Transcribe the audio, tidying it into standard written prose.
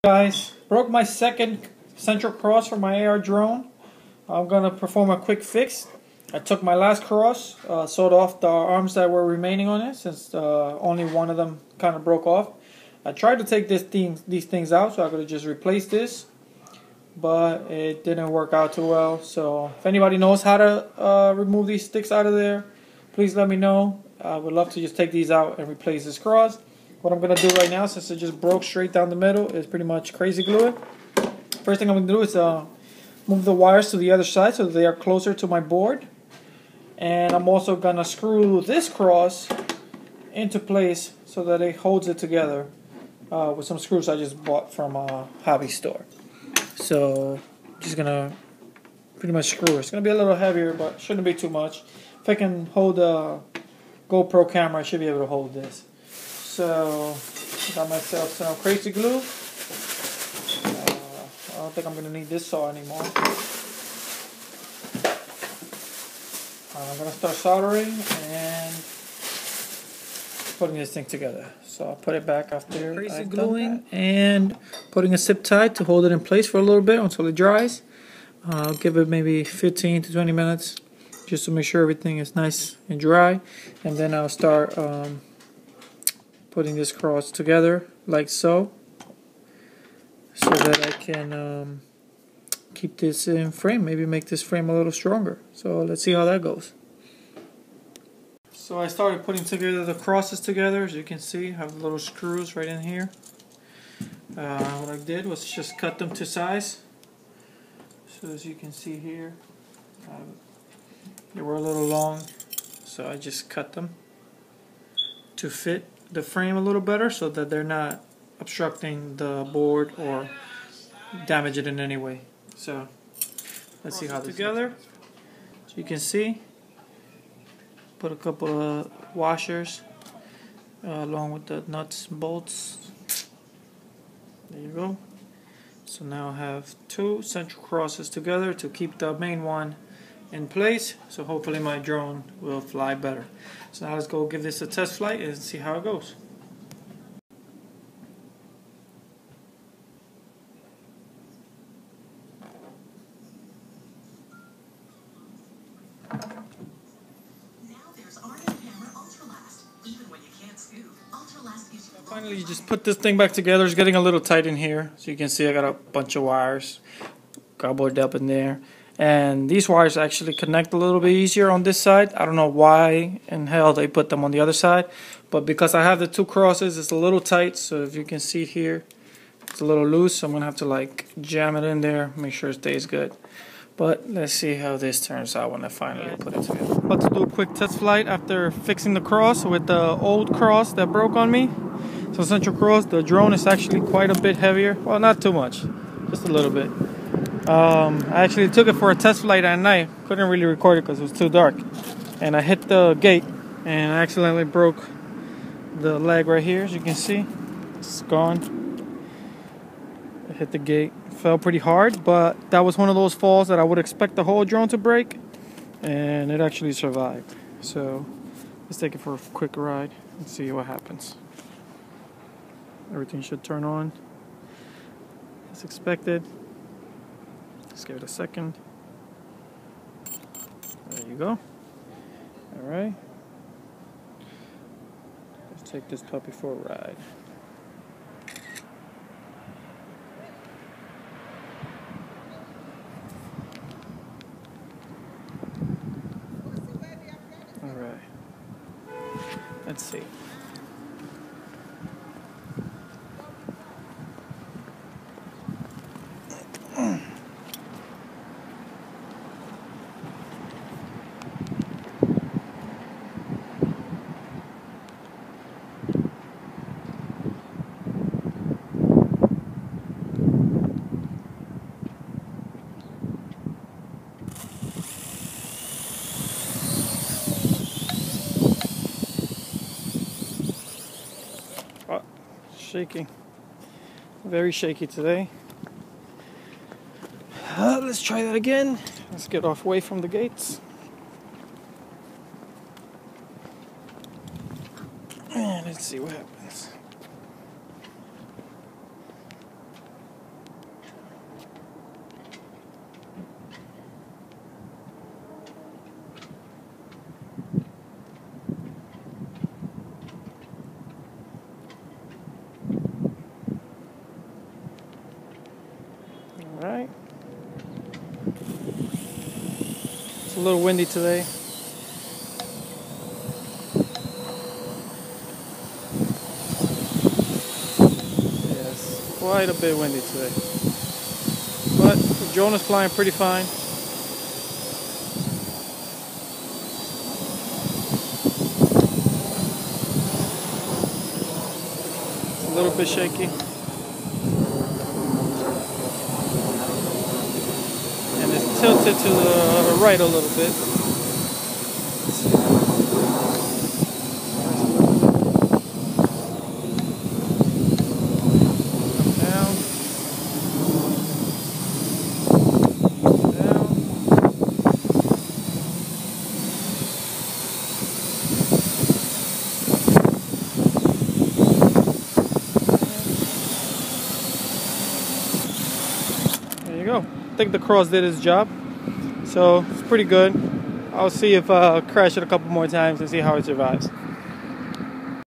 Guys, broke my second central cross for my AR drone. I'm gonna perform a quick fix. I took my last cross, sewed off the arms that were remaining on it since only one of them kind of broke off. I tried to take these things out so I could have just replaced this, but it didn't work out too well. So if anybody knows how to remove these sticks out of there, please let me know. I would love to just take these out and replace this cross. What I'm going to do right now, since it just broke straight down the middle, is pretty much crazy glue it. First thing I'm going to do is move the wires to the other side so that they are closer to my board. And I'm also going to screw this cross into place so that it holds it together with some screws I just bought from a hobby store. So just going to pretty much screw it. It's going to be a little heavier, but shouldn't be too much. If I can hold a GoPro camera, I should be able to hold this. So, got myself some crazy glue. I don't think I'm going to need this saw anymore. I'm going to start soldering and putting this thing together. So I'll put it back after crazy gluing and putting a zip tie to hold it in place for a little bit until it dries. I'll give it maybe 15 to 20 minutes just to make sure everything is nice and dry. And then I'll start putting this cross together like so that I can keep this in frame, maybe make this frame a little stronger. So let's see how that goes. So I started putting together the crosses together. As you can see, I have little screws right in here. What I did was just cut them to size. So as you can see here, they were a little long, so I just cut them to fit the frame a little better so that they're not obstructing the board or damage it in any way. So let's see how this together. So you can see, put a couple of washers along with the nuts and bolts. There you go. So now I have two central crosses together to keep the main one in place, so hopefully my drone will fly better. So now let's go give this a test flight and see how it goes. Finally, you just put this thing back together. It's getting a little tight in here, so you can see I got a bunch of wires cobbled up in there. And these wires actually connect a little bit easier on this side. I don't know why in hell they put them on the other side, but because I have the two crosses, it's a little tight. So if you can see here, it's a little loose, so I'm gonna have to like jam it in there, make sure it stays good. But let's see how this turns out when I finally put it together. About to do a quick test flight after fixing the cross with the old cross that broke on me. So central cross, the drone is actually quite a bit heavier. Well, not too much, just a little bit. I actually took it for a test flight at night. Couldn't really record it because it was too dark. And I hit the gate and I accidentally broke the leg right here, as you can see. It's gone. I hit the gate. It fell pretty hard, but that was one of those falls that I would expect the whole drone to break. And it actually survived. So let's take it for a quick ride and see what happens. Everything should turn on as expected. Let's give it a second. There you go. Alright. Let's take this puppy for a ride. Alright. Let's see. Shaking. Very shaky today. Let's try that again. Let's get off away from the gates. And let's see what happens. Alright. It's a little windy today. Yes, quite a bit windy today. But the drone is flying pretty fine. It's a little bit shaky. And it's tilted to the right a little bit. Down. Down. There you go. I think the cross did its job. So it's pretty good. I'll see if I'll crash it a couple more times and see how it survives.